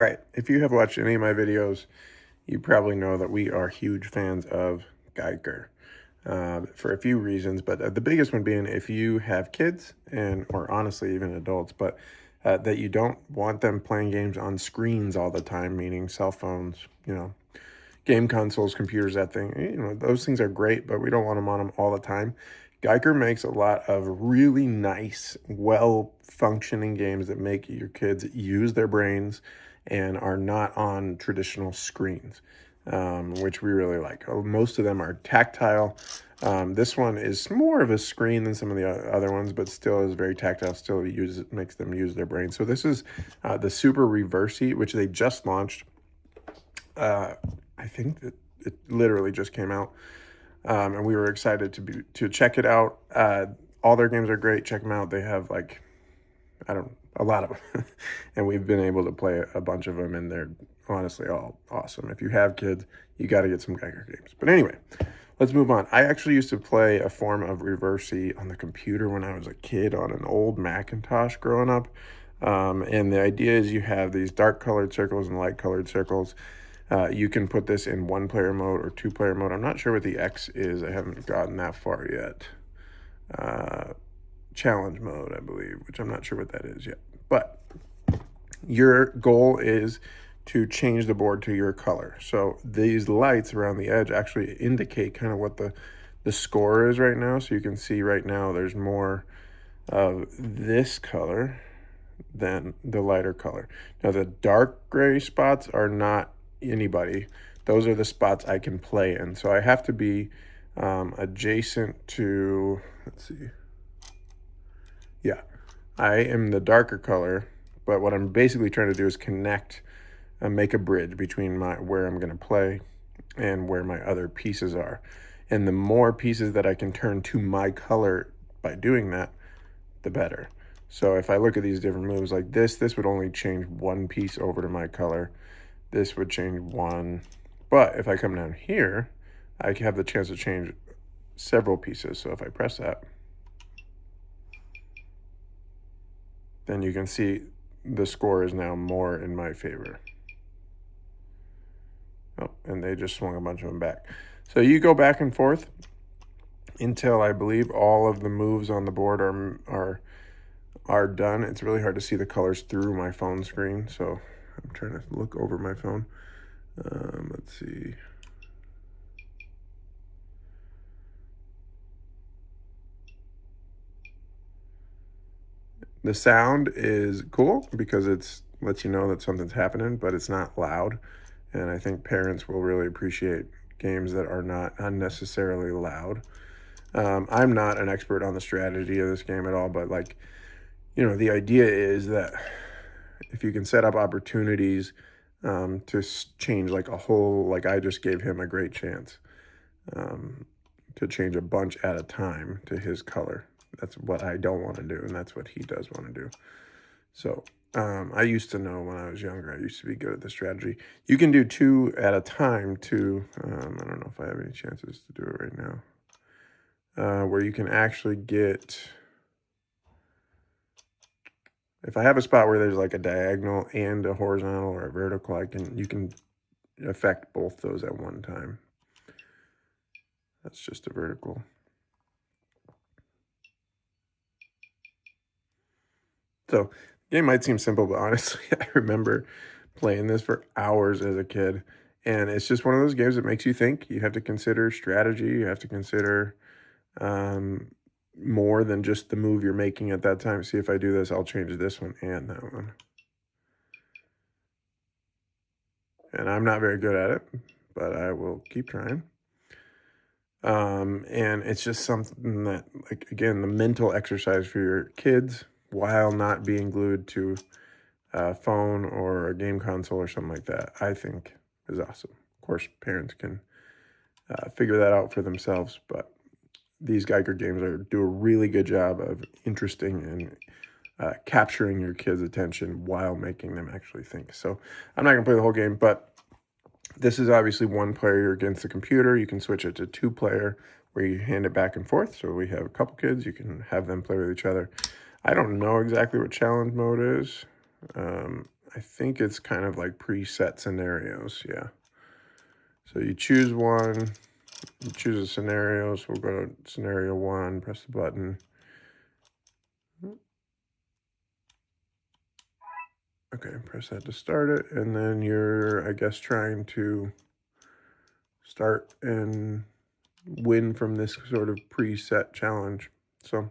Right. If you have watched any of my videos, you probably know that we are huge fans of GiiKER for a few reasons, but the biggest one being if you have kids or honestly even adults, but that you don't want them playing games on screens all the time, meaning cell phones, game consoles, computers, that thing. Those things are great, but we don't want them on them all the time. GiiKER makes a lot of really nice, well-functioning games that make your kids use their brains and are not on traditional screens, which we really like. Most of them are tactile. This one is more of a screen than some of the other ones, but still is very tactile, still makes them use their brain. So this is the Super Reversi, which they just launched. I think that it literally just came out, and we were excited to check it out. All their games are great. Check them out. They have a lot of them, and we've been able to play a bunch of them, and they're honestly all awesome. If you have kids, you got to get some GiiKER games. But anyway, let's move on. I actually used to play a form of Reversi on the computer when I was a kid on an old Macintosh growing up. And the idea is you have these dark colored circles and light colored circles. You can put this in one-player mode or two-player mode. I'm not sure what the X is. I haven't gotten that far yet. Challenge mode, I believe, which I'm not sure what that is yet. But your goal is to change the board to your color. So these lights around the edge actually indicate kind of what the score is right now. So you can see right now there's more of this color than the lighter color. Now the dark gray spots are not anybody. Those are the spots I can play in. So I have to be adjacent to, let's see. Yeah, I am the darker color, but what I'm basically trying to do is connect and make a bridge between where I'm going to play and where my other pieces are. And the more pieces that I can turn to my color by doing that, the better. So if I look at these different moves like this would only change one piece over to my color. This would change one. But if I come down here, I have the chance to change several pieces. So if I press that, then you can see the score is now more in my favor. Oh, and they just swung a bunch of them back. So you go back and forth until I believe all of the moves on the board are done. It's really hard to see the colors through my phone screen, so I'm trying to look over my phone. Let's see. The sound is cool because it lets you know that something's happening, but it's not loud. And I think parents will really appreciate games that are not unnecessarily loud. I'm not an expert on the strategy of this game at all, but the idea is that if you can set up opportunities to change like a whole, like I just gave him a great chance to change a bunch at a time to his color. That's what I don't want to do, and that's what he does want to do. So I used to know when I was younger, I used to be good at the strategy. You can do two at a time too. I don't know if I have any chances to do it right now. Where you can actually get, if I have a spot where there's like a diagonal and a horizontal or a vertical, you can affect both those at one time. That's just a vertical. So the game might seem simple, but honestly, I remember playing this for hours as a kid. And it's just one of those games that makes you think. You have to consider strategy. You have to consider more than just the move you're making at that time. See, if I do this, I'll change this one and that one. And I'm not very good at it, but I will keep trying. And it's just something that, like, again, the mental exercise for your kids while not being glued to a phone or a game console or something like that, I think is awesome. Of course, parents can figure that out for themselves, but these GiiKER games do a really good job of interesting and capturing your kids' attention while making them actually think. So I'm not going to play the whole game, but this is obviously one player against the computer. You can switch it to two player where you hand it back and forth. So we have a couple kids. You can have them play with each other. I don't know exactly what challenge mode is. I I think it's kind of like preset scenarios, yeah. So you choose one, you choose a scenario, so we'll go to scenario 1, press the button. Okay, press that to start it, and then you're, I guess, trying to start and win from this sort of preset challenge. So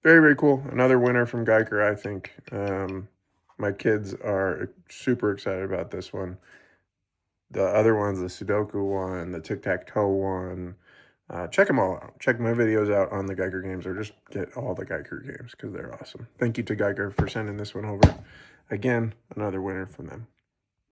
very, very cool. Another winner from GiiKER, I think. My kids are super excited about this one. The other ones, the Sudoku one, the tic-tac-toe one, check them all out. Check my videos out on the GiiKER games, or just get all the GiiKER games because they're awesome. Thank you to GiiKER for sending this one over. Again, another winner from them.